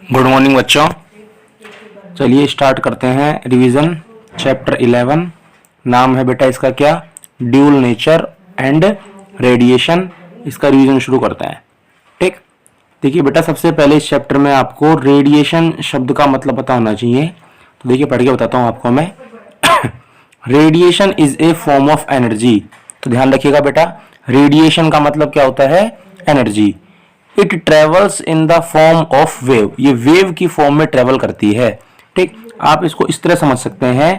Good morning बच्चों। चलिए start करते हैं रिवीजन चैप्टर 11। नाम है बेटा इसका क्या, ड्यूल नेचर एंड रेडिएशन। इसका रिवीजन शुरू करते हैं। ठीक, देखिए बेटा सबसे पहले इस चैप्टर में आपको रेडिएशन शब्द का मतलब पता होना चाहिए। तो देखिए पढ़ के बताता हूं आपको मैं। Radiation is a form of energy. तो ध्यान रखिएगा बेटा, रेडिएशन का मतलब क्या होता है, energy. It travels in the form of wave, ये वेव की फॉर्म में ट्रेवल करती है। ठीक, आप इसको इस तरह समझ सकते हैं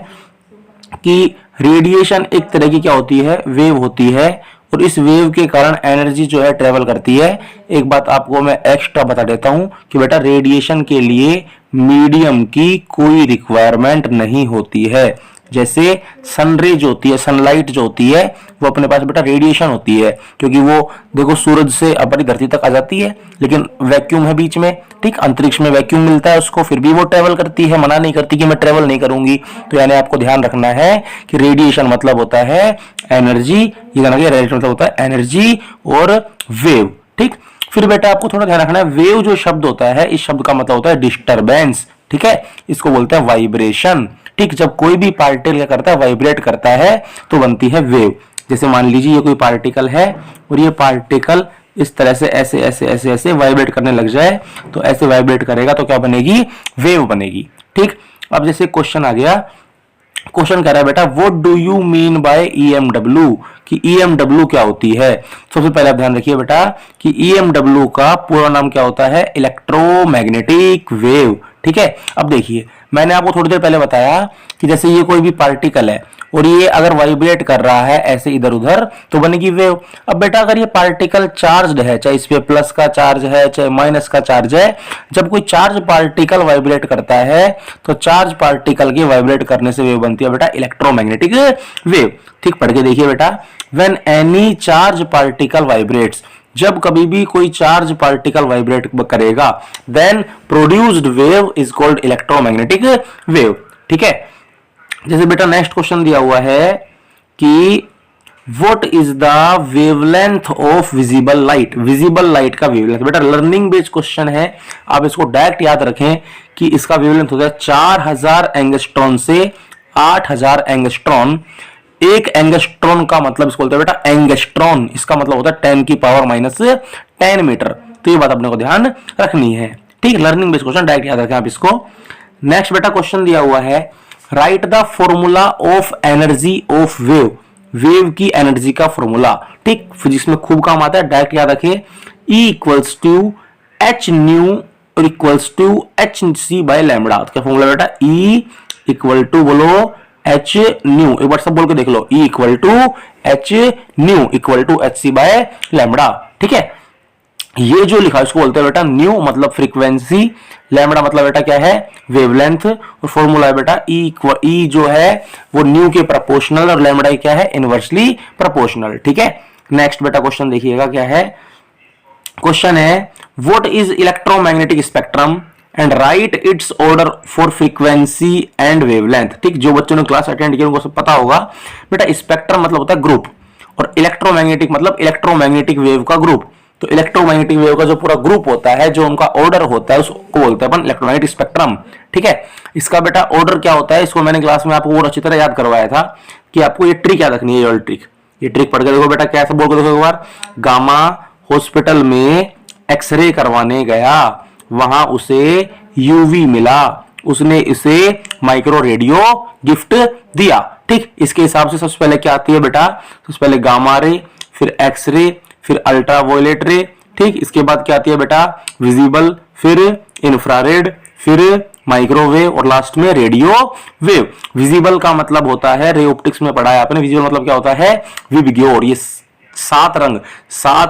कि रेडिएशन एक तरह की क्या होती है, वेव होती है, और इस वेव के कारण एनर्जी जो है ट्रेवल करती है। एक बात आपको मैं एक्स्ट्रा बता देता हूं कि बेटा रेडिएशन के लिए मीडियम की कोई रिक्वायरमेंट नहीं होती है। जैसे सनरे जो होती है, सनलाइट जो होती है, वो अपने पास बेटा रेडिएशन होती है, क्योंकि वो देखो सूरज से अपनी धरती तक आ जाती है, लेकिन वैक्यूम है बीच में। ठीक, अंतरिक्ष में वैक्यूम मिलता है उसको, फिर भी वो ट्रेवल करती है, मना नहीं करती कि मैं ट्रेवल नहीं करूंगी। तो यानी आपको ध्यान रखना है कि रेडिएशन मतलब होता है एनर्जी, ये रेडिएशन मतलब होता है एनर्जी और वेव। ठीक, फिर बेटा आपको थोड़ा ध्यान रखना है, वेव जो शब्द होता है, इस शब्द का मतलब होता है डिस्टरबेंस। ठीक है, इसको बोलते हैं वाइब्रेशन। ठीक, जब कोई भी पार्टिकल क्या करता है, वाइब्रेट करता है, तो बनती है वेव। जैसे मान लीजिए ये कोई पार्टिकल है और ये पार्टिकल इस तरह से ऐसे ऐसे ऐसे ऐसे वाइब्रेट करने लग जाए, तो ऐसे वाइब्रेट करेगा तो क्या बनेगी, वेव बनेगी। ठीक, अब जैसे क्वेश्चन आ गया, क्वेश्चन कह रहा है बेटा what do you mean by EMW, कि EMW क्या होती है। सबसे पहले आप ध्यान रखिए बेटा कि EMW का पूरा नाम क्या होता है, इलेक्ट्रोमैग्नेटिक वेव। ठीक है, अब देखिए मैंने आपको थोड़ी देर पहले बताया कि जैसे ये कोई भी पार्टिकल है और ये अगर वाइब्रेट कर रहा है ऐसे इधर उधर, तो बनेगी वेव। अब बेटा अगर ये पार्टिकल चार्ज्ड है, चाहे इस पे प्लस का चार्ज है चाहे माइनस का चार्ज है, जब कोई चार्ज पार्टिकल वाइब्रेट करता है तो चार्ज पार्टिकल के वाइब्रेट करने से वेव बनती है बेटा इलेक्ट्रोमैग्नेटिक वेव। ठीक, पढ़ के देखिए बेटा, when any charge particle vibrates, जब कभी भी कोई चार्ज पार्टिकल वाइब्रेट करेगा, then produced wave is called electromagnetic wave. ठीक है, जैसे बेटा नेक्स्ट क्वेश्चन दिया हुआ है कि what is the wavelength of visible light. Visible light का वेवलेंथ बेटा लर्निंग बेस्ड क्वेश्चन है, आप इसको डायरेक्ट याद रखें कि इसका वेवलेंथ होता है 4000 एंगस्ट्रॉन से 8000 एंगस्ट्रॉन। एक एंगस्ट्रॉन का मतलब इसको बोलते हैं बेटा एंगस्ट्रॉन, इसका मतलब होता है 10 की पावर माइनस 10 मीटर। तो ये बात अपने को ध्यान रखनी है। ठीक, लर्निंग बेस्ड क्वेश्चन डायरेक्ट याद रखें आप इसको। नेक्स्ट बेटा क्वेश्चन दिया हुआ है, write the formula of energy of wave. Wave की एनर्जी का फॉर्मूला। ठीक, फिजिक्स में खूब काम आता है, डायरेक्ट याद रखिए, E equals to H nu और equals to H C by lambda. क्या फॉर्मूला बेटा, E इक्वल टू बोलो एच न्यू, एक बार सब बोल के देख लो, E equal to H nu equal to H C by lambda. ठीक है, ये जो लिखा है इसको बोलते हैं बेटा न्यू मतलब फ्रीक्वेंसी, लैम्बडा मतलब बेटा क्या है, वेवलेंथ, और फॉर्मूला है बेटा E जो है वो न्यू के प्रोपोर्शनल और लैम्बडा क्या है, इनवर्सली प्रोपोर्शनल। ठीक है, नेक्स्ट बेटा क्वेश्चन देखिएगा क्या है, क्वेश्चन है what is electromagnetic spectrum and right it's order for frequency and wavelength. ठीक, जो बच्चों ने क्लास अटेंड किया उनको सब पता होगा बेटा, स्पेक्ट्रम मतलब होता है ग्रुप, और इलेक्ट्रोमैग्नेटिक मतलब इलेक्ट्रोमैग्नेटिक वेव का ग्रुप। तो इलेक्ट्रोमैग्नेटिक वेव का जो पूरा ग्रुप होता है, जो उनका ऑर्डर होता है, उसको बोलते हैं अपन इलेक्ट्रोमैग्नेटिक स्पेक्ट्रम। ठीक है, इसका बेटा ऑर्डर क्या होता है, इसको मैंने क्लास में आपको और अच्छी तरह याद करवाया था कि आपको ये ट्रिक याद रखनी है। ये ट्रिक पढ़ के देखो बेटा, कैसे बोल के देखो एक बार। गामा हॉस्पिटल में एक्सरे करवाने गया, वहां उसे यूवी मिला, उसने इसे माइक्रो रेडियो गिफ्ट दिया। ठीक, इसके हिसाब से सबसे पहले क्या आती है बेटा, सबसे पहले गामा रे, फिर एक्सरे, फिर अल्ट्रावायलेट रे। ठीक, इसके बाद क्या आती है बेटा, विजिबल, फिर इंफ्रारेड, फिर माइक्रोवेव, और लास्ट में रेडियो वेव। विजिबल का मतलब होता है, रे ऑप्टिक्स में पढ़ा है आपने, विजिबल मतलब क्या होता है, विबग्योर। ये 7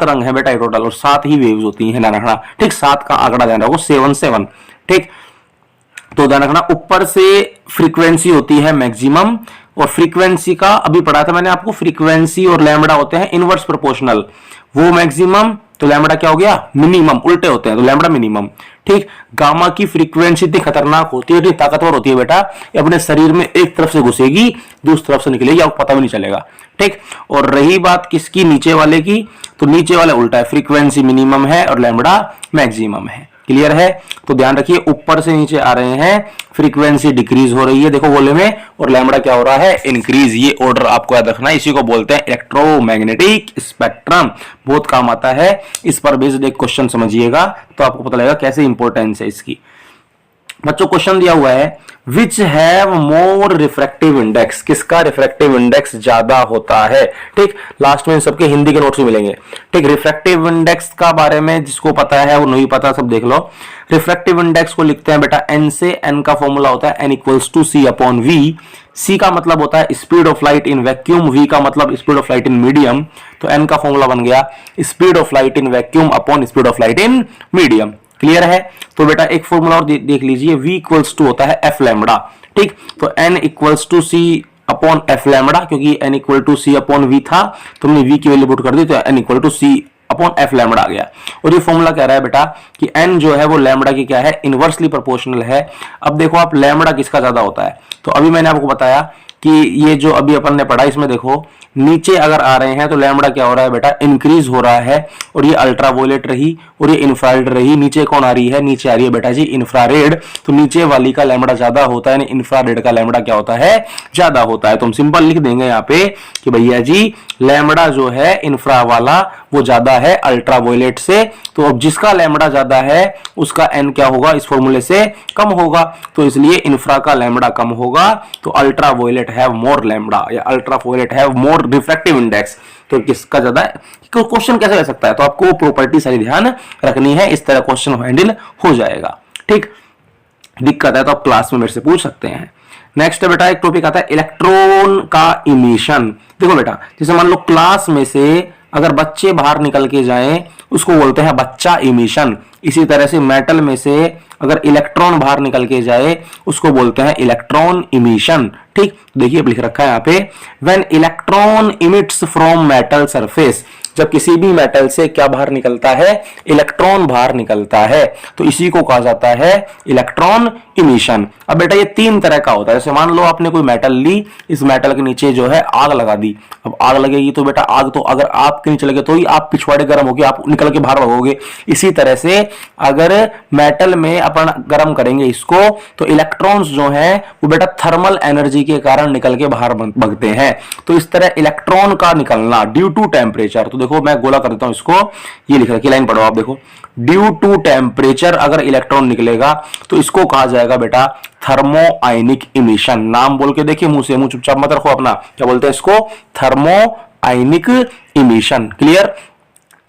रंग है बेटा टोटल, और 7 ही वेव्स होती हैं, ध्यान रखना। ठीक, 7 का आंकड़ा ध्यान रखो, 7 ठीक, तो ध्यान रखना। ऊपर से फ्रीक्वेंसी होती है मैक्सिमम, और फ्रीक्वेंसी का अभी पढ़ा था मैंने आपको, फ्रीक्वेंसी और लैम्बडा होते हैं इनवर्स प्रोपोर्शनल। वो मैक्सिमम तो लैम्बडा क्या हो गया, मिनिमम, उल्टे होते हैं तो लैम्बडा मिनिमम। ठीक, गामा की फ्रीक्वेंसी इतनी खतरनाक होती है, इतनी ताकतवर होती है बेटा, ये अपने शरीर में एक तरफ से घुसेगी, दूसरी तरफ से निकलेगी, आपको पता भी नहीं चलेगा। ठीक, और रही बात किसकी, नीचे वाले की, तो नीचे वाले उल्टा है, फ्रीक्वेंसी मिनिमम है और लैम्बडा मैक्सिमम है। क्लियर है? तो ध्यान रखिए ऊपर से नीचे आ रहे हैं, फ्रीक्वेंसी डिक्रीज हो रही है देखो वॉल्यूम में, और लैम्बडा क्या हो रहा है? इंक्रीज। ये ऑर्डर आपको याद रखना है, इसी को बोलते हैं इलेक्ट्रोमैग्नेटिक स्पेक्ट्रम। बहुत काम आता है, इस पर बेस्ड एक क्वेश्चन समझिएगा तो आपको पता लगेगा कैसे इंपॉर्टेंस है इसकी। बच्चों क्वेश्चन दिया हुआ है which have more refractive index, किसका रिफ्रैक्टिव इंडेक्स ज्यादा होता है। ठीक, लास्ट में सबके हिंदी के नोट्स मिलेंगे। ठीक, रिफ्रैक्टिव इंडेक्स का बारे में जिसको पता है वो नहीं पता सब देख लो। रिफ्रैक्टिव इंडेक्स को लिखते हैं बेटा एन से, एन का फॉर्मूला होता है N equals to C upon V. C का मतलब होता है speed of light in vacuum, V का मतलब speed of light in medium. तो एन का फॉर्मूला बन गया speed of light in vacuum upon speed of light in medium. Clear है? तो बेटा एक फॉर्मूला और देख लीजिए, v इक्वल्स टू होता है एफ लैम्बडा। ठीक, तो n equals to C upon F lambda, क्योंकि n equal to C upon V था तो हमने v की वैल्यू पुट कर दी, तो n equal to C upon F lambda आ गया। और ये फॉर्मूला कह रहा है बेटा कि n जो है वो लैम्बडा की क्या है? इनवर्सली प्रोपोर्शनल है। अब देखो आप लैम्बडा किसका ज्यादा होता है, तो अभी मैंने आपको बताया कि ये जो अभी अपन ने पढ़ा इसमें देखो नीचे अगर आ रहे हैं तो लैम्बडा क्या हो रहा है बेटा? इंक्रीज हो रहा है। और ये अल्ट्रावायलेट रही और ये इंफ्रारेड रही। नीचे कौन आ रही है? नीचे आ रही है बेटा जी इंफ्रारेड। तो नीचे वाली का लैम्बडा ज्यादा होता है, इंफ्रारेड का लैम्बडा क्या होता है? ज्यादा होता है। तो हम सिंपल लिख देंगे यहाँ पे कि भैया जी लैम्बडा जो है इंफ्रा वाला वो ज्यादा है अल्ट्रावायलेट से। तो अब जिसका लैम्बडा ज्यादा है उसका एन क्या होगा? इस फॉर्मूले से कम होगा। तो इसलिए इंफ्रा का लैम्बडा कम होगा, तो अल्ट्रावायलेट हैव मोर लैम्बडा या ultraviolet have more refractive index. तो किसका ज्यादा है? क्वेश्चन कैसे हो सकता है? तो आपको प्रॉपर्टी सारी ध्यान रखनी है, इस तरह क्वेश्चन हैंडल हो जाएगा। ठीक, दिक्कत है तो आप क्लास में मेरे से पूछ सकते हैं। नेक्स्ट बेटा एक टॉपिक आता है इलेक्ट्रॉन का इमिशन। देखो बेटा जैसे मान लो क्लास में से अगर बच्चे बाहर निकल के जाएं उसको बोलते हैं बच्चा इमिशन। इसी तरह से मेटल में से अगर इलेक्ट्रॉन बाहर निकल के जाए उसको बोलते हैं इलेक्ट्रॉन इमिशन। ठीक, देखिए लिख रखा है यहाँ पे when electron emits from metal surface, जब किसी भी मेटल से क्या बाहर निकलता है? इलेक्ट्रॉन बाहर निकलता है, तो इसी को कहा जाता है इलेक्ट्रॉन इमिशन। अब बेटा ये तीन तरह का होता है। जैसे मान लो आपने कोई मेटल ली, इस मेटल के नीचे जो है आग लगा दी। अब आग लगेगी तो बेटा आग तो अगर आपके नीचे लगे तो ही आप पिछवाड़े गर्म होगे, आप निकल के बाहर भगोगे। इसी तरह से अगर मेटल में अपन गर्म करेंगे इसको तो इलेक्ट्रॉन्स जो है वो बेटा थर्मल एनर्जी के कारण निकल के बाहर भगते हैं। तो इस तरह इलेक्ट्रॉन का निकलना ड्यू टू टेम्परेचर, तो देखो मैं गोला कर देता हूं इसको, ये लिख रखी लाइन पढ़ो आप देखो, ड्यू टू टेम्परेचर अगर इलेक्ट्रॉन निकलेगा तो इसको कहा जाएगा बेटा थर्मो आयनिक इमिशन। नाम बोल के देखिए, मुंह से मुंह चुपचाप मत रखो अपना, क्या बोलते हैं इसको? थर्मो आयनिक इमिशन। क्लियर?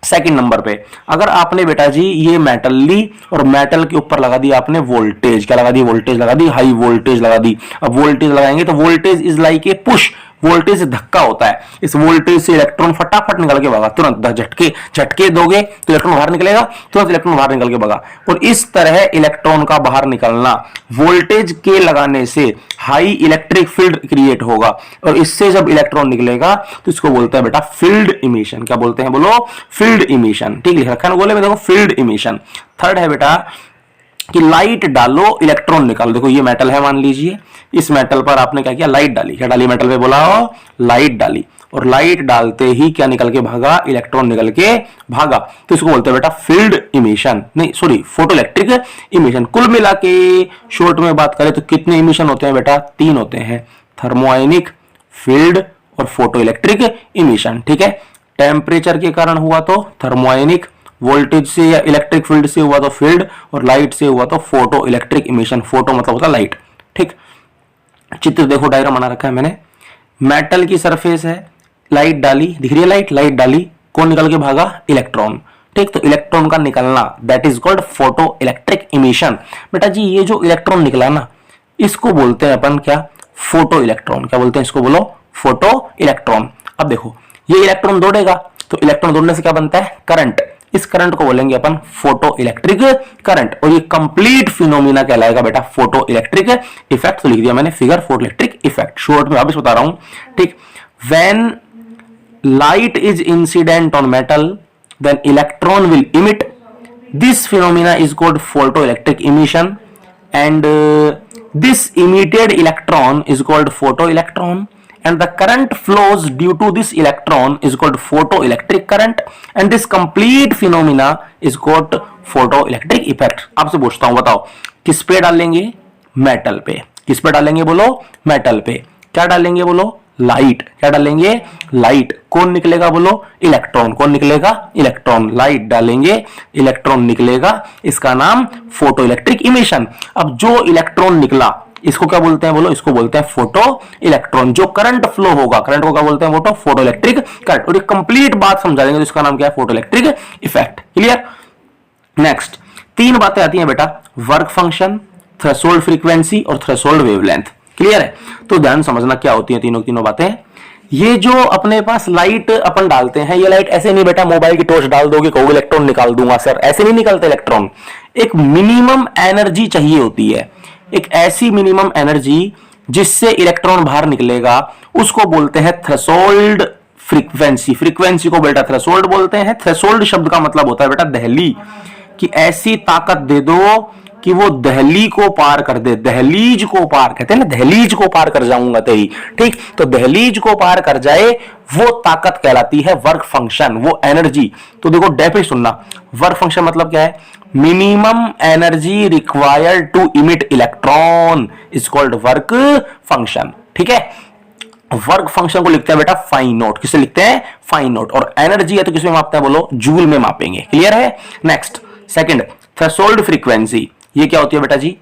सेकंड नंबर पे अगर आपने बेटा जी ये मेटल ली और मेटल के ऊपर लगा दी आपने वोल्टेज, क्या लगा दी? वोल्टेज लगा दी, हाई वोल्टेज लगा दी। अब वोल्टेज लगाएंगे तो voltage is like a push, voltage से धक्का होता है। इस वोल्टेज से इलेक्ट्रॉन फटाफट निकल के भागा, तुरंत झटके दोगे तो इलेक्ट्रॉन बाहर निकलेगा, तुरंत इलेक्ट्रॉन बाहर निकल के भागा। और इस तरह इलेक्ट्रॉन का बाहर निकलना वोल्टेज के लगाने से हाई इलेक्ट्रिक फील्ड क्रिएट होगा, और इससे जब इलेक्ट्रॉन निकलेगा तो इसको बोलते हैं बेटा फील्ड इमिशन। क्या बोलते हैं? बोलो फील्ड इमिशन। ठीक लिख रखा है ना गोले में देखो, फील्ड इमिशन। थर्ड है बेटा कि लाइट डालो इलेक्ट्रॉन निकालो। देखो ये मेटल है मान लीजिए, इस मेटल पर आपने क्या किया? लाइट डाली। क्या डाली मेटल पे? बोला लाइट डाली, और लाइट डालते ही क्या निकल के भागा? इलेक्ट्रॉन निकल के भागा। तो इसको बोलते हैं बेटा फील्ड इमिशन, नहीं सॉरी फोटो इलेक्ट्रिक इमिशन। कुल मिला के शॉर्ट में बात करें तो कितने इमिशन होते हैं बेटा? तीन होते हैं, थर्मोआयनिक, फील्ड और फोटो इलेक्ट्रिक इमिशन। ठीक है, टेम्परेचर के कारण हुआ तो थर्मोआयनिक, वोल्टेज से या इलेक्ट्रिक फील्ड से हुआ तो फील्ड, और लाइट से हुआ तो फोटो इलेक्ट्रिक इमिशन। फोटो मतलब होता लाइट। ठीक, चित्र देखो डायग्राम बना रखा है मैंने। मेटल की सरफेस है, लाइट डाली, दिख रही है लाइट, लाइट डाली, कौन निकल के भागा? इलेक्ट्रॉन। ठीक, तो इलेक्ट्रॉन का निकलना that is called photo electric emission. बेटा जी ये जो इलेक्ट्रॉन निकला ना इसको बोलते हैं अपन क्या? Photo electron. क्या बोलते हैं इसको? बोलो फोटो इलेक्ट्रॉन। अब देखो ये इलेक्ट्रॉन दौड़ेगा तो इलेक्ट्रॉन दौड़ने से क्या बनता है? करंट। इस करंट को बोलेंगे अपन फोटो इलेक्ट्रिक करंट, और ये कंप्लीट फिनोमिना कहलाएगा बेटा फोटो इलेक्ट्रिक इफेक्ट। तो लिख दिया मैंने figure photo electric effect. Short में वापस बता रहा हूं। ठीक, when light is incident on metal then electron will emit, this phenomena is called photo electric emission, and this emitted electron is called photo electron, and the current flows due to this electron is called photoelectric current and this complete phenomena is called photoelectric effect। आपसे पूछता हूं, बताओ किस पे डालेंगे? Metal पे। किस पे डालेंगे बोलो? मेटल पे। क्या डालेंगे बोलो? लाइट। क्या डालेंगे? लाइट। कौन निकलेगा बोलो? इलेक्ट्रॉन। कौन निकलेगा? इलेक्ट्रॉन। लाइट डालेंगे, इलेक्ट्रॉन निकलेगा, इसका नाम फोटो इलेक्ट्रिक इमिशन। अब जो इलेक्ट्रॉन निकला इसको क्या बोलते हैं बोलो? इसको बोलते हैं फोटो इलेक्ट्रॉन। जो करंट फ्लो होगा, करंट को क्या बोलते हैं? Photo photo electric current. और ये कंप्लीट बात समझा देंगे तो इसका नाम क्या है? Photo electric effect. Clear? Next 3 बातें आती हैं बेटा, वर्क फंक्शन, थ्रेशोल्ड फ्रीक्वेंसी और थ्रेशोल्ड वेवलेंथ। क्लियर है? तो ध्यान समझना क्या होती है तीनों बातें। ये जो अपने पास लाइट अपन डालते हैं, ये लाइट ऐसे नहीं बेटा मोबाइल की टॉर्च डाल दोगे कहोगे इलेक्ट्रॉन निकाल दूंगा सर, ऐसे नहीं निकलते इलेक्ट्रॉन। एक मिनिमम एनर्जी चाहिए होती है, एक ऐसी मिनिमम एनर्जी जिससे इलेक्ट्रॉन बाहर निकलेगा, उसको बोलते हैं थ्रेशोल्ड फ्रीक्वेंसी। फ्रीक्वेंसी को बेटा थ्रेशोल्ड बोलते हैं। थ्रेशोल्ड शब्द का मतलब होता है बेटा दहली, कि ऐसी ताकत दे दो कि वो दहली को पार कर दे। दहलीज को पार कहते हैं ना, दहलीज को पार कर जाऊंगा तेरी। ठीक, तो दहलीज को पार कर जाए वो ताकत कहलाती है वर्क फंक्शन, वो एनर्जी। तो देखो डेफिनेशन सुनना, वर्क फंक्शन मतलब क्या है? Minimum energy required to emit electron is called work function. ठीक है, वर्क फंक्शन को लिखते हैं बेटा फाइन नोट। किसे लिखते हैं? Fine note. और एनर्जी है तो किसमें मापते हैं बोलो? जूल में मापेंगे। क्लियर है? Next second, threshold frequency. ये क्या होती है बेटा जी?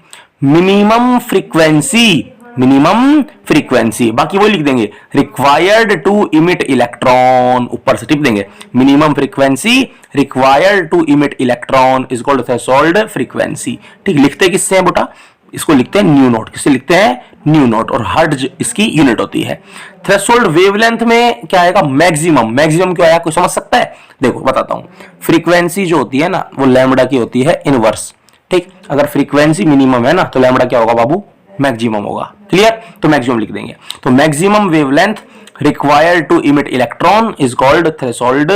Minimum frequency. मिनिमम फ्रीक्वेंसी, बाकी वो लिख देंगे रिक्वायर्ड टू इमिट इलेक्ट्रॉन, ऊपर से टिप देंगे। Minimum frequency required to emit electron is called threshold frequency. ठीक, लिखते किससे हैं बेटा? इसको लिखते हैं न्यू नोट। किससे लिखते हैं? New note. और हर्ट्ज इसकी यूनिट होती है। थ्रेशोल्ड वेवलेंथ में क्या आएगा? मैक्सिमम। मैक्सिमम क्यों आया? कोई समझ सकता है? देखो बताता हूं। फ्रीक्वेंसी जो होती है ना वो लैम्बडा की होती है इनवर्स। ठीक, अगर फ्रीक्वेंसी मिनिमम है ना तो लैम्बडा क्या होगा बाबू? मैक्सिमम होगा। क्लियर? तो मैक्सिमम लिख देंगे। तो maximum wavelength required to emit electron is called threshold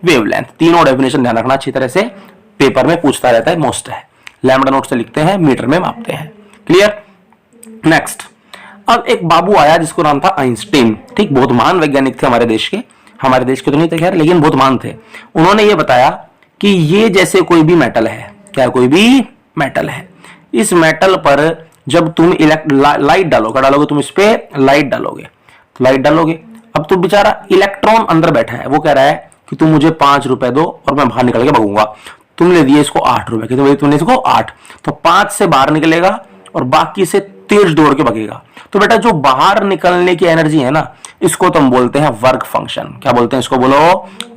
wavelength. तीनों डेफिनेशन ध्यान रखना अच्छी तरह से, पेपर में पूछता रहता है, मोस्ट है। लैम्बडा नोट से लिखते हैं, मीटर में मापते हैं। क्लियर? नेक्स्ट, अब एक बाबू आया जिसको नाम था आइंस्टीन। ठीक, बहुत महान वैज्ञानिक थे हमारे देश के। हमारे देश के तो नहीं थे खैर, लेकिन बहुत महान थे। उन्होंने ये बताया कि ये जैसे कोई भी मेटल है, क्या कोई भी मेटल है, इस मेटल पर जब तुम लाइट डालोगे, डालोगे तुम इस पे लाइट डालोगे, तो लाइट डालोगे। अब तो बेचारा इलेक्ट्रॉन अंदर बैठा है, वो कह रहा है कि तुम मुझे 5 रुपए दो और मैं बाहर निकल के भागूंगा। तुमने दिए इसको 8 रुपए के, तो तुमने इसको 8, तो 5 से बाहर निकलेगा और बाकी से तेज दौड़ के भागेगा। तो बेटा जो बाहर निकलने की एनर्जी है ना, इसको तुम बोलते हैं वर्क फंक्शन। क्या बोलते हैं इसको? बोलो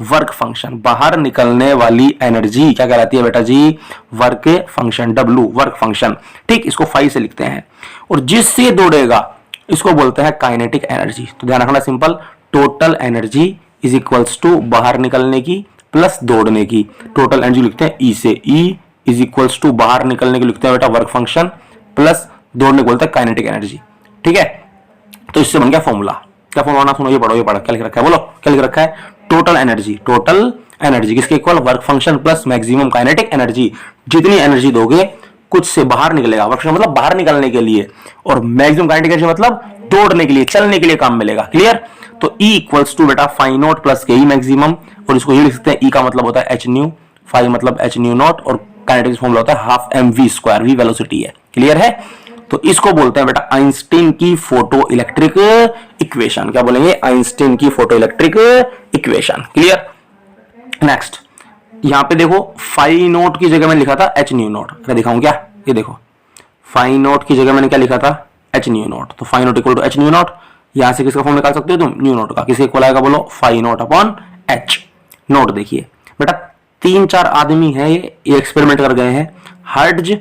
वर्क फंक्शन। बाहर निकलने वाली एनर्जी क्या कहलाती है बेटा जी? Work function. W work function. ठीक, इसको 5 से लिखते हैं। और जिससे दौड़ेगा इसको बोलते हैं काइनेटिक एनर्जी। तो ध्यान रखना simple, total energy is equals to बाहर निकलने की प्लस दौड़ने की। टोटल एनर्जी लिखते हैं E से, E इज इक्वल्स टू बाहर निकलने की लिखते हैं बेटा वर्क फंक्शन प्लस दौड़ने को बोलते हैं काइनेटिक एनर्जी। ठीक है, तो इससे बन गया फॉर्मूला। क्या फॉर्मूला? ना सुनो, ये पढ़ो, ये पढ़ो। क्या लिख रखा है बोलो? क्या लिख रखा है? Total energy. टोटल एनर्जी किसके equal? Work function plus maximum kinetic energy. जितनी एनर्जी दोगे कुछ से बाहर निकलेगा, वर्क फंक्शन मतलब बाहर निकलने के लिए, और मैक्सिमम काइनेटिक एनर्जी मतलब दौड़ने के लिए, चलने के लिए काम मिलेगा। क्लियर? तो E इक्वल्स टू बेटा फाई नोट प्लस के ई मैक्सिमम, और इसको ये लिख सकते हैं E का मतलब होता है h न्यू, फाई मतलब h न्यू नॉट, और काइनेटिक फॉर्मूला होता है half mv square. v velocity है। क्लियर है? तो इसको बोलते हैं बेटा आइंस्टीन की फोटो इलेक्ट्रिक इक्वेशन। क्या बोलेंगे? आइंस्टीन की photo electric equation. Clear? Next, यहां पे देखो फाई नोट की जगह मैंने लिखा था h न्यू नॉट। मैं दिखाऊं क्या? ये देखो, फाई नोट की जगह मैंने क्या लिखा था? h nu naught. तो phi naught equal to h nu naught. यहां से किसका फॉर्म निकाल सकते हो तुम? न्यू नॉट का। किसके इक्वल आएगा बोलो? Phi naught upon h। Note देखिए बेटा, 3-4 आदमी है ये एक्सपेरिमेंट कर गए हैं। हर्ट्ज,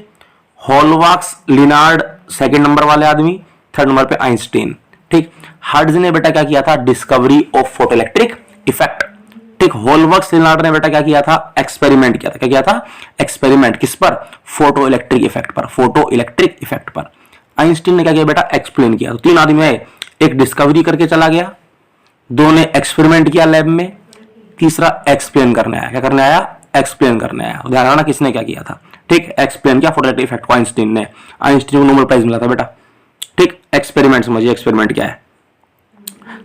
हॉलवाक्स, लिनार्ड सेकंड नंबर वाले आदमी, थर्ड नंबर पे आइंस्टीन। ठीक, हर्ट्ज ने बेटा क्या किया था? Discovery of photoelectric effect. ठीक, हॉलवाक्स, लिनार्ड ने बेटा क्या किया था? एक्सपेरिमेंट किया था। क्या किया था? एक्सपेरिमेंट। किस पर? फोटो इलेक्ट्रिक इफेक्ट पर। फोटो इलेक्ट्रिक इफेक्ट पर। आइंस्टीन ने क्या किया बेटा? एक्सप्लेन किया। तो 3 आदमी आए, एक डिस्कवरी करके चला गया, 2 ने एक्सपेरिमेंट किया लैब में, तीसरा एक्सप्लेन करने आया। क्या करने आया? एक्सप्लेन करने आया। ध्यान रखना किसने क्या किया था। ठीक, एक्सप्लेन किया फोटोइलेक्ट्रिक इफेक्ट को आइंस्टीन ने। आइंस्टीन को नोबेल प्राइज मिला था बेटा। ठीक, एक्सपेरिमेंट समझिए, एक्सपेरिमेंट क्या है?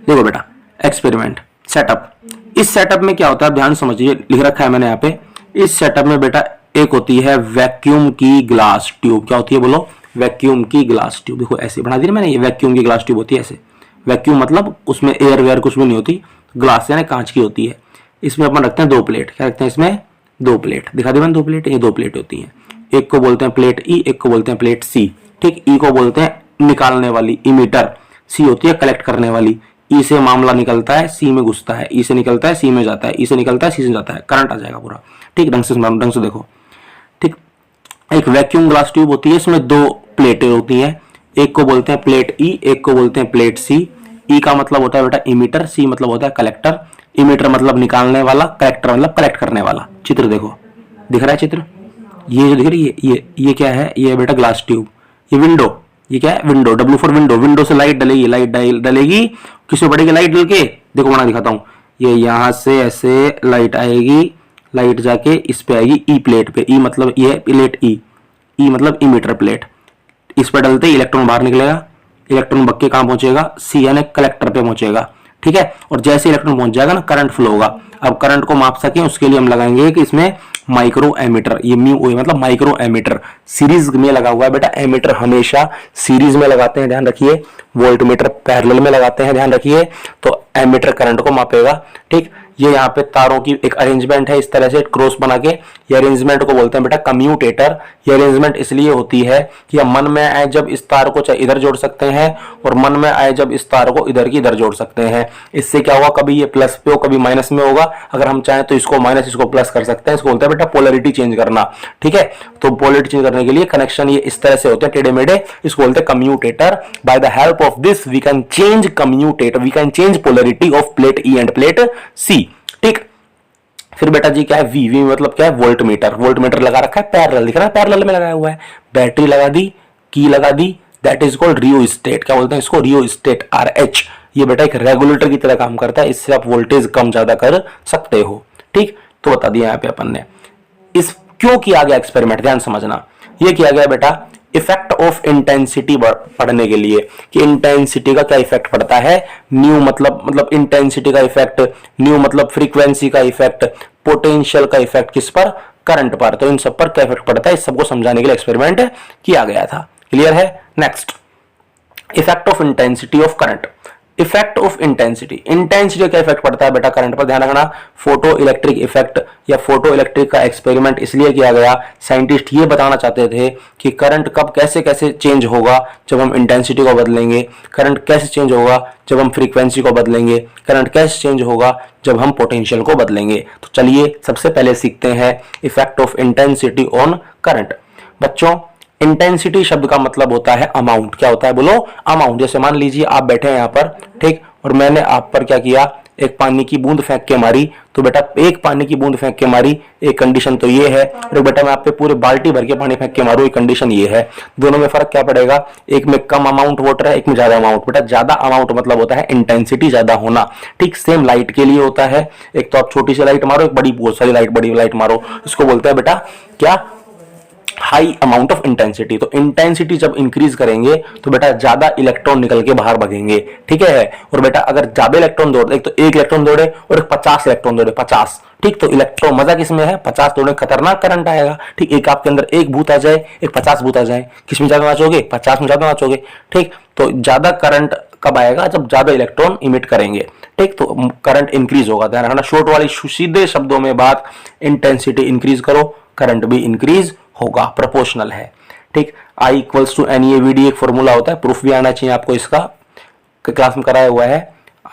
देखो बेटा एक्सपेरिमेंट सेटअप, इस सेटअप में क्या होता है ध्यान समझिए, लिख रखा है मैंने यहाँ पे। इस सेटअप में बेटा एक होती है वैक्यूम की ग्लास ट्यूब। क्या होती है बोलो? वैक्यूम की ग्लास ट्यूब। देखो ऐसे बना दी ना मैंने, ये वैक्यूम की ग्लास ट्यूब होती है ऐसे। वैक्यूम मतलब उसमें एयर वेयर कुछ भी नहीं होती, ग्लास यानी कांच की होती है। इसमें अपन रखते हैं 2 प्लेट। क्या रखते हैं इसमें? 2 प्लेट। दिखा दी मैंने 2 प्लेट, ये 2 प्लेट होती हैं। एक को बोलते हैं प्लेट ई, एक को बोलते हैं प्लेट सी। ठीक, ई को बोलते हैं निकालने वाली, इमीटर। सी होती है कलेक्ट करने वाली। ई से मामला निकलता है, सी में घुसता है, ई से निकलता है, सी में जाता है, ई से निकलता है, सी से जाता है, करंट आ जाएगा पूरा। ठीक, ढंग से देखो। ठीक, एक वैक्यूम ग्लास ट्यूब होती है, इसमें 2 प्लेटें होती हैं। एक को बोलते हैं प्लेट ई, एक को बोलते हैं प्लेट सी। ई का मतलब होता है बेटा इमीटर, सी मतलब होता है कलेक्टर। इमीटर मतलब निकालने वाला, कलेक्टर मतलब कलेक्ट करने वाला। चित्र देखो, दिख रहा है चित्र? ये जो दिख रही है ये क्या है? ये बेटा ग्लास ट्यूब। ये विंडो, ये क्या है? Window, W for window. Window से लाइट डलेगी, लाइट डलेगी, किसमें पड़ेगी लाइट डल के? देखो बना दिखाता हूं, ये यहां से ऐसे लाइट आएगी, लाइट जाके इस पे आएगी ई प्लेट पे। ई मतलब ये प्लेट ई, ई मतलब इमीटर प्लेट। इस पर डलते इलेक्ट्रॉन बाहर निकलेगा, इलेक्ट्रॉन बक्के कहां पहुंचेगा? सी यानी कलेक्टर पे पहुंचेगा। ठीक है, और जैसे इलेक्ट्रॉन पहुंच जाएगा ना, करंट फ्लो होगा। अब करंट को माप सके उसके लिए हम लगाएंगे कि इसमें माइक्रो एमीटर, ये म्यू मतलब माइक्रो एमीटर सीरीज में लगा हुआ है बेटा। एमीटर हमेशा सीरीज में लगाते हैं, ध्यान रखिए। वोल्टमीटर पैरेलल में लगाते हैं, ध्यान रखिए। तो एमीटर करंट को मापेगा। ठीक, ये यहाँ पे तारों की एक अरेंजमेंट है इस तरह से क्रॉस बना के। ये अरेंजमेंट को बोलते हैं बेटा कम्यूटेटर। ये अरेंजमेंट इसलिए होती है कि हम मन में आए जब इस तार को चाहे इधर जोड़ सकते हैं, और मन में आए जब इस तार को इधर की इधर जोड़ सकते हैं। इससे क्या होगा, कभी ये प्लस पे हो कभी माइनस में होगा। अगर हम चाहें तो इसको माइनस इसको प्लस कर सकते हैं। इसको बोलते हैं बेटा पोलरिटी चेंज करना। ठीक है, तो पोलरिटी चेंज करने के लिए कनेक्शन ये इस तरह से होते हैं टेढ़े मेढ़े, इसको बोलते हैं commutator. By the help of this we can change commutator, we can change polarity of plate E and plate C. ठीक, फिर बेटा जी क्या है? वी, वी मतलब क्या है? Volt meter. वोल्ट मीटर लगा रखा है पैरेलल, दिख रहा है पैरेलल में लगाया हुआ है। बैटरी लगा दी, की लगा दी, दैट इज कॉल्ड रियोस्टेट। क्या बोलते हैं इसको? Rheostat, RH। ये बेटा एक रेगुलेटर की तरह काम करता है, इससे आप वोल्टेज कम ज्यादा कर सकते हो। ठीक, तो बता दिया यहाँ पे अपन ने। इस क्यों किया गया एक्सपेरिमेंट, ध्यान समझना। ये किया गया बेटा इफेक्ट ऑफ इंटेंसिटी पढ़ने के लिए, कि इंटेंसिटी का क्या इफेक्ट पड़ता है। न्यू मतलब इंटेंसिटी का इफेक्ट, न्यू मतलब फ्रीक्वेंसी का इफेक्ट, पोटेंशियल का इफेक्ट किस पर? करंट पर। तो इन सब पर क्या इफेक्ट पड़ता है, इस सबको समझाने के लिए एक्सपेरिमेंट किया गया था। क्लियर है? Next, effect of intensity of current. Effect of intensity, intensity का इफेक्ट पड़ता है बेटा करंट पर, ध्यान रखना। फोटो इलेक्ट्रिक इफेक्ट या फोटो इलेक्ट्रिक का एक्सपेरिमेंट इसलिए किया गया, साइंटिस्ट ये बताना चाहते थे कि करंट कब कैसे कैसे चेंज होगा जब हम इंटेंसिटी को बदलेंगे, करंट कैसे चेंज होगा जब हम फ्रीक्वेंसी को बदलेंगे, करंट कैसे चेंज होगा जब हम पोटेंशियल को बदलेंगे। तो चलिए सबसे पहले सीखते हैं effect of intensity on current. बच्चों, इंटेंसिटी शब्द का मतलब होता है अमाउंट। क्या होता है बोलो? अमाउंट। जैसे मान लीजिए आप बैठे हैं यहाँ पर, ठीक, और मैंने आप पर क्या किया, एक पानी की बूंद फेंक के मारी। तो बेटा एक पानी की बूंद फेंक के मारी, एक कंडीशन तो ये है। और बेटा मैं आप पे पूरे बाल्टी भर के पानी फेंक के मारू, एक कंडीशन ये है। दोनों में फर्क क्या पड़ेगा? एक में कम अमाउंट वाटर है, एक में ज्यादा अमाउंट। बेटा ज्यादा अमाउंट मतलब होता है इंटेंसिटी ज्यादा होना। ठीक, सेम लाइट के लिए होता है। एक तो आप छोटी सी लाइट मारो, एक बड़ी बहुत सारी लाइट, बड़ी लाइट मारो, इसको बोलते हैं बेटा क्या? High amount of intensity. तो इंटेंसिटी जब इंक्रीज करेंगे तो बेटा ज्यादा इलेक्ट्रॉन निकल के बाहर भागेंगे। ठीक है, और बेटा अगर ज्यादा इलेक्ट्रॉन दौड़े, एक तो एक इलेक्ट्रॉन दौड़े और एक 50 इलेक्ट्रॉन दौड़े, 50, ठीक, तो इलेक्ट्रॉन मजा किसमें है? 50 दौड़े, खतरनाक करंट आएगा। ठीक, एक आपके अंदर एक भूत आ जाए, एक 50 भूत आ जाए, किसमें ज्यादा नाचोगे? 50 में ज्यादा नाचोगे। ठीक, तो ज्यादा करंट कब आएगा? जब ज्यादा इलेक्ट्रॉन इमिट करेंगे। ठीक, तो करंट इंक्रीज होगा। ध्यान रखना, शॉर्ट वाली सीधे शब्दों में बात, इंटेंसिटी इंक्रीज करो, करंट भी इंक्रीज होगा, प्रोपोर्शनल है। ठीक, I इक्वल्स टू एन, ये VD एक फॉर्मूला होता है, प्रूफ भी आना चाहिए आपको, इसका क्लास में कराया हुआ है।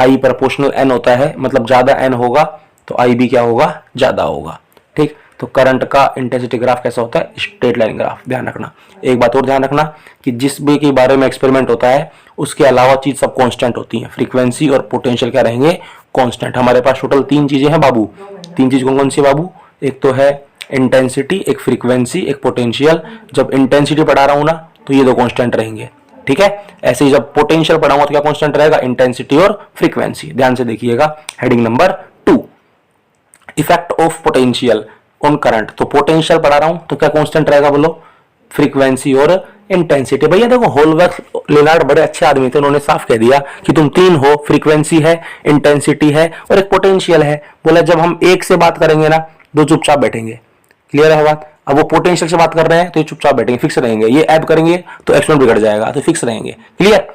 I प्रोपोर्शनल N होता है, मतलब ज्यादा N होगा तो I भी क्या होगा? ज्यादा होगा। ठीक, तो करंट का इंटेंसिटी ग्राफ कैसा होता है? Straight line graph. ध्यान रखना, एक बात और ध्यान रखना कि जिस भी के बारे में एक्सपेरिमेंट होता है उसके अलावा चीज सब कांस्टेंट होती है। फ्रीक्वेंसी और पोटेंशियल क्या रहेंगे? कांस्टेंट। हमारे पास टोटल 3 चीजें हैं बाबू। 3 चीज कौन कौन सी बाबू? एक तो है इंटेंसिटी, एक फ्रीक्वेंसी, एक पोटेंशियल। जब इंटेंसिटी पढ़ा रहा हूं ना तो ये 2 कांस्टेंट रहेंगे। ठीक है, ऐसे ही जब पोटेंशियल पढ़ाऊंगा तो क्या कांस्टेंट रहेगा? इंटेंसिटी और फ्रीक्वेंसी। ध्यान से देखिएगा, heading number 2, effect of potential on current. तो पोटेंशियल पढ़ा रहा हूं तो क्या कांस्टेंट रहेगा बोलो? फ्रीक्वेंसी और इंटेंसिटी। भैया देखो होलवर्थ लेनार्ड बड़े अच्छे आदमी थे, उन्होंने साफ कह दिया कि तुम तीन हो, फ्रीक्वेंसी है, इंटेंसिटी है और एक पोटेंशियल है। बोला जब हम एक से बात करेंगे ना, दो चुपचाप बैठेंगे। क्लियर है बात? अब वो पोटेंशियल से बात कर रहे हैं तो ये चुपचाप बैठेंगे, फिक्स रहेंगे। ये ऐड करेंगे तो एक्सपोनेंट बिगड़ जाएगा, तो फिक्स रहेंगे। क्लियर?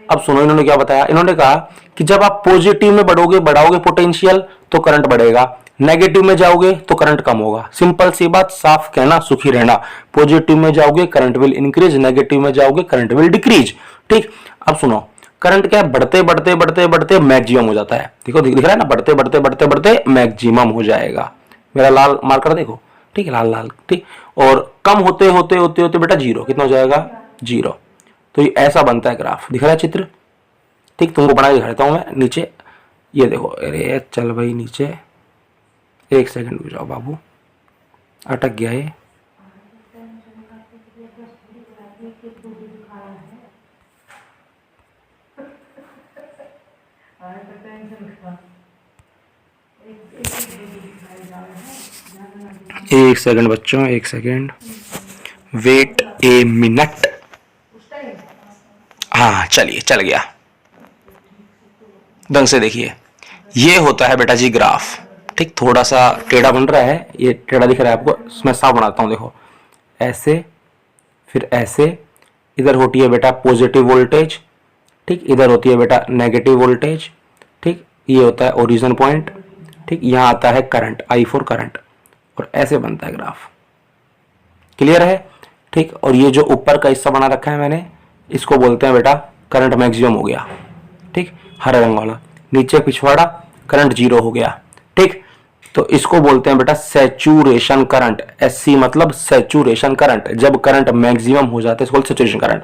अब सुनो इन्होंने क्या बताया। इन्होंने कहा कि जब आप पॉजिटिव में बढ़ाओगे पोटेंशियल तो करंट बढ़ेगा, नेगेटिव में जाओगे तो करंट कम होगा। सिंपल सी बात, साफ कहना, सुखी रहना। पॉजिटिव में जाओगे करंट विल इंक्रीज, नेगेटिव में जाओगे करंट विल डिक्रीज। ठीक, अब सुनो करंट क्या है, बढ़ते बढ़ते बढ़ते बढ़ते मैक्सिमम हो जाता है। देखो दिख रहा है ना, बढ़ते बढ़ते बढ़ते बढ़ते मैक्सिमम हो जाएगा। मेरा लाल मार्कर देखो, ठीक है, लाल लाल, ठीक। और कम होते होते होते होते बेटा जीरो, कितना हो जाएगा, जीरो। तो ये ऐसा बनता है ग्राफ, दिख रहा है चित्र, ठीक। तुमको बना के दिखा देता हूं मैं नीचे, ये देखो। अरे चल भाई नीचे, एक सेकंड रुक जाओ बाबू, अटक गया ये। एक सेकंड बच्चों, एक सेकंड, वेट ए मिनट। हाँ चलिए, चल गया। ढंग से देखिए, ये होता है बेटा जी ग्राफ, ठीक। थोड़ा सा टेढ़ा बन रहा है, ये टेढ़ा दिख रहा है आपको, मैं साफ बनाता हूं। देखो ऐसे, फिर ऐसे, इधर होती है बेटा पॉजिटिव वोल्टेज, ठीक। इधर होती है बेटा नेगेटिव वोल्टेज, ठीक। ये होता है ओरिजिन पॉइंट, ठीक। यहाँ आता है करंट, आई फॉर करंट, और ऐसे बनता है ग्राफ। क्लियर है, ठीक। और ये जो ऊपर का हिस्सा बना रखा है मैंने, इसको बोलते हैं बेटा करंट मैक्सिमम हो गया, ठीक, हरा रंग वाला। नीचे पिछवाड़ा, करंट जीरो हो गया, ठीक। तो इसको बोलते हैं बेटा सैचुरेशन करंट। एससी मतलब सैचुरेशन करंट। जब करंट मैक्सिमम हो जाता है इसको सैचुरेशन करंट,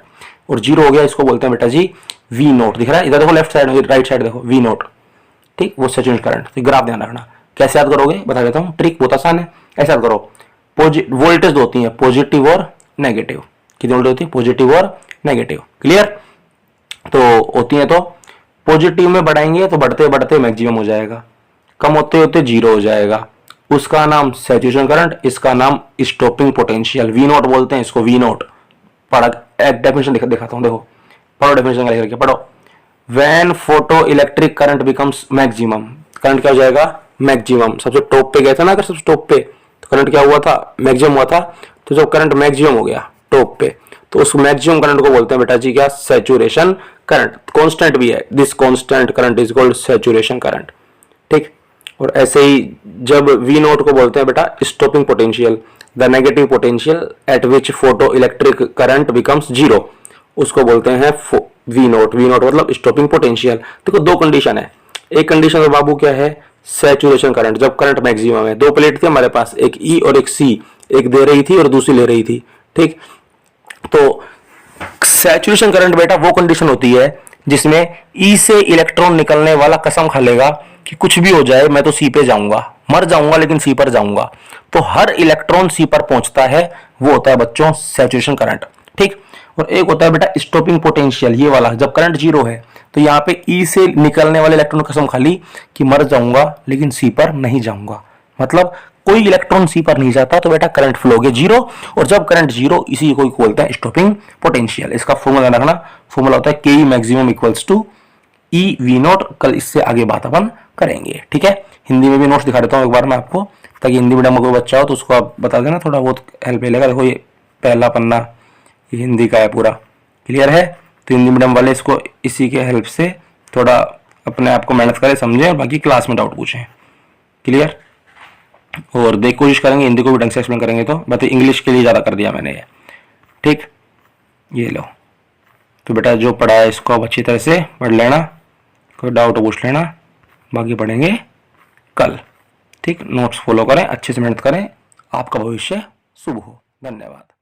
और जीरो हो गया इसको बोलते हैं बेटा जी वी नोट। दिख रहा है इधर देखो, लेफ्ट साइड, राइट साइड देखो, वी नोट, ठीक, वो सैचुरेशन करंट। तो ग्राफ ध्यान रखना। कैसे याद करोगे बता देता हूँ, ट्रिक बहुत आसान है। ऐसे याद करो, वोल्टेज होती है पॉजिटिव और नेगेटिव। कितनी वोल्टेज होती है, पॉजिटिव और नेगेटिव। क्लियर? तो होती है, तो पॉजिटिव में बढ़ाएंगे तो बढ़ते बढ़ते मैक्सिमम हो जाएगा, कम होते होते जीरो हो जाएगा। उसका नाम सैचुरेशन करंट, इसका नाम स्टॉपिंग पोटेंशियल, वी नोट बोलते हैं इसको, वी नोट। पढ़ा, एक डेफिनेशन दिखाता हूं, देखो पढ़ो डेफिनेशन करके पढ़ो। When photo electric current becomes maximum, current क्या हो जाएगा, मैक्सिमम। सबसे टॉप पे गया था ना, अगर सबसे टॉप पे, तो करंट क्या हुआ था, मैक्सिमम हुआ था। तो जब करंट मैक्सिमम हो गया टॉप पे, तो उस मैक्सिमम करंट को बोलते हैं बेटा जी क्या, सैचुरेशन करंट। कांस्टेंट भी है, this constant current is called saturation current, ठीक। और ऐसे ही जब वी नोट को बोलते हैं बेटा stopping potential, the negative potential at which photo electric current becomes zero, उसको बोलते हैं वी नोट। वी नोट मतलब स्टॉपिंग पोटेंशियल। देखो दो कंडीशन है, एक कंडीशन में बाबू क्या है, सैचुरेशन करंट, जब करंट मैक्सिमम है। दो प्लेट थी हमारे पास, एक ई और एक सी, एक दे रही थी और दूसरी ले रही थी, ठीक। तो सैचुरेशन करंट बेटा वो कंडीशन होती है जिसमें ई से इलेक्ट्रॉन निकलने वाला कसम खा लेगा कि कुछ भी हो जाए मैं तो सी पे जाऊंगा, मर जाऊंगा लेकिन सी पर जाऊंगा। तो हर इलेक्ट्रॉन सी पर पहुंचता है, वो होता है बच्चों सैचुरेशन करंट, ठीक। और एक होता है बेटा स्टॉपिंग पोटेंशियल, ये वाला जब करंट जीरो है, तो यहाँ पे ई से निकलने वाले इलेक्ट्रॉन कसम खा ली कि मर जाऊंगा लेकिन सी पर नहीं जाऊंगा, मतलब कोई इलेक्ट्रॉन सी पर नहीं जाता, तो बेटा करंट फ्लो हो गया जीरो। और जब करंट जीरो, इसी को बोलते हैं स्टॉपिंग पोटेंशियल। इसका फॉर्मूला रखना, फॉर्मूला होता है K E maximum equals to E V naught. कल इससे आगे बात अपन करेंगे, ठीक है। हिंदी में भी नोट्स दिखा देता हूँ एक बार मैं आपको, ताकि हिंदी मीडियम में कोई बच्चा हो तो उसको आप बता देना, थोड़ा बहुत हेल्प मिलेगा। देखो ये पहला पन्ना ये हिंदी का है पूरा, क्लियर है। तो हिंदी मीडियम वाले इसको इसी के हेल्प से थोड़ा अपने आप को मेहनत करें, समझें, और बाकी क्लास में डाउट पूछें, क्लियर। और देख कोशिश करेंगे हिंदी को भी ढंग से एक्सप्लेन करेंगे। तो बात इंग्लिश के लिए ज़्यादा कर दिया मैंने ये, ठीक। ये लो, तो बेटा जो पढ़ा है इसको आप अच्छी तरह से पढ़ लेना, कोई डाउट पूछ लेना, बाकी पढ़ेंगे कल, ठीक। नोट्स फॉलो करें, अच्छे से मेहनत करें, आपका भविष्य शुभ हो। धन्यवाद।